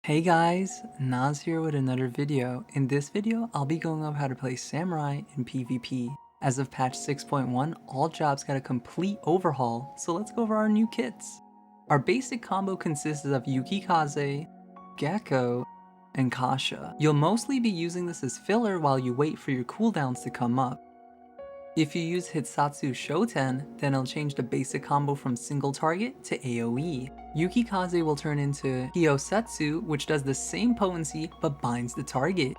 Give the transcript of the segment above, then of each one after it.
Hey guys, Naz here with another video. In this video, I'll be going over how to play Samurai in PvP. As of patch 6.1, all jobs got a complete overhaul, so let's go over our new kits. Our basic combo consists of Yukikaze, Gecko, and Kasha. You'll mostly be using this as filler while you wait for your cooldowns to come up. If you use Hitsatsu Shoten, then it'll change the basic combo from single target to AoE. Yukikaze will turn into Hyosetsu, which does the same potency but binds the target.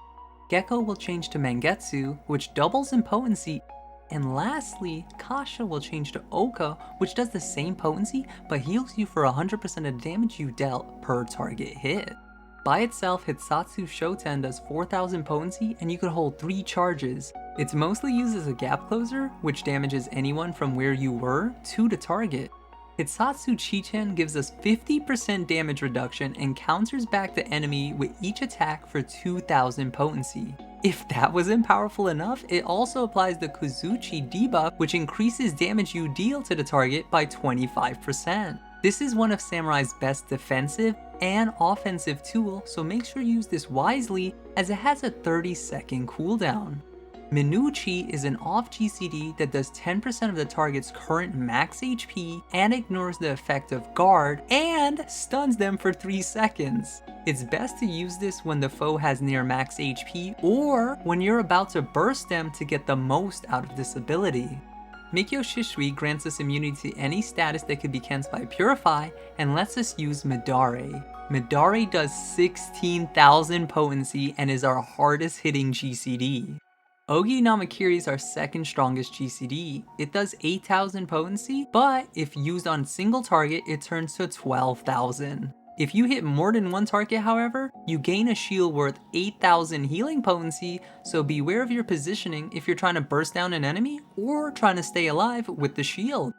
Gecko will change to Mangetsu, which doubles in potency. And lastly, Kasha will change to Oka, which does the same potency but heals you for 100% of damage you dealt per target hit. By itself, Hitsatsu Shoten does 4000 potency and you can hold 3 charges. It's mostly used as a gap closer, which damages anyone from where you were to the target. Hitsatsu Chichen gives us 50% damage reduction and counters back the enemy with each attack for 2000 potency. If that wasn't powerful enough, it also applies the Kuzuchi debuff, which increases damage you deal to the target by 25%. This is one of Samurai's best defensive and offensive tool, so make sure you use this wisely as it has a 30-second cooldown. Minuchi is an off GCD that does 10% of the target's current max HP and ignores the effect of guard and stuns them for 3 seconds. It's best to use this when the foe has near max HP or when you're about to burst them to get the most out of this ability. Mikyo Shishui grants us immunity to any status that could be cancelled by Purify and lets us use Midare. Midare does 16,000 potency and is our hardest hitting GCD. Ogi Namakiri is our second strongest GCD. It does 8,000 potency, but if used on single target, it turns to 12,000. If you hit more than one target, however, you gain a shield worth 8,000 healing potency, so beware of your positioning if you're trying to burst down an enemy or trying to stay alive with the shield.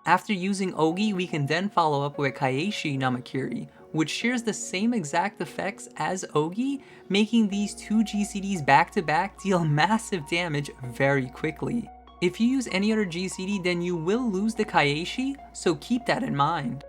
After using Ogi, we can then follow up with Kaieshi Namakiri, which shares the same exact effects as Ogi, making these two GCDs back to back deal massive damage very quickly. If you use any other GCD, then you will lose the Kaieshi, so keep that in mind.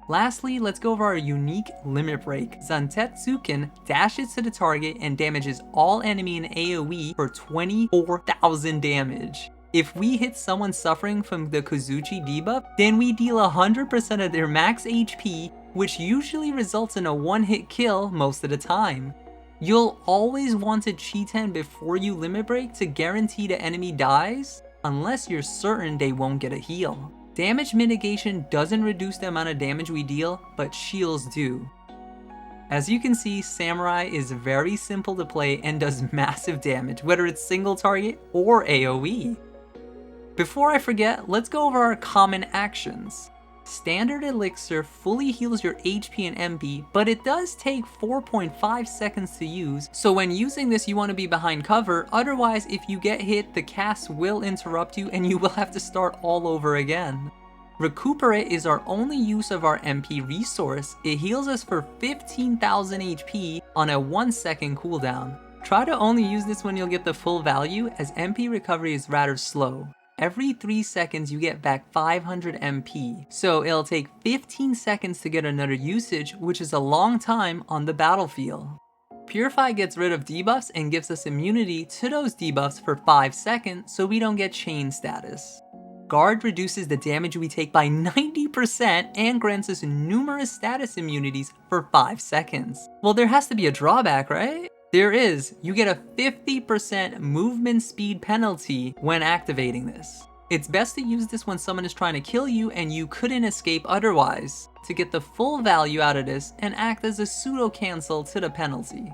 Lastly, let's go over our unique limit break. Zantetsuken dashes to the target and damages all enemy in AoE for 24,000 damage. If we hit someone suffering from the Kuzuchi debuff, then we deal 100% of their max HP, which usually results in a one-hit kill most of the time. You'll always want to Chi-Ten before you limit break to guarantee the enemy dies, unless you're certain they won't get a heal. Damage mitigation doesn't reduce the amount of damage we deal, but shields do. As you can see, Samurai is very simple to play and does massive damage, whether it's single target or AoE. Before I forget, let's go over our common actions. Standard Elixir fully heals your HP and MP, but it does take 4.5 seconds to use, so when using this you want to be behind cover, otherwise if you get hit, the cast will interrupt you and you will have to start all over again. Recuperate is our only use of our MP resource. It heals us for 15,000 HP on a 1-second cooldown. Try to only use this when you'll get the full value, as MP recovery is rather slow. Every 3 seconds you get back 500 MP, so it'll take 15 seconds to get another usage, which is a long time on the battlefield. Purify gets rid of debuffs and gives us immunity to those debuffs for 5 seconds so we don't get chain status. Guard reduces the damage we take by 90% and grants us numerous status immunities for 5 seconds. Well, there has to be a drawback, right? There is. You get a 50% movement speed penalty when activating this. It's best to use this when someone is trying to kill you and you couldn't escape otherwise, to get the full value out of this and act as a pseudo cancel to the penalty.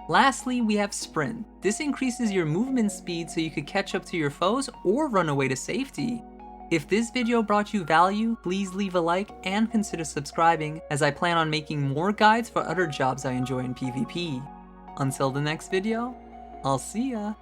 Lastly, we have Sprint. This increases your movement speed so you could catch up to your foes or run away to safety. If this video brought you value, please leave a like and consider subscribing, as I plan on making more guides for other jobs I enjoy in PvP. Until the next video, I'll see ya!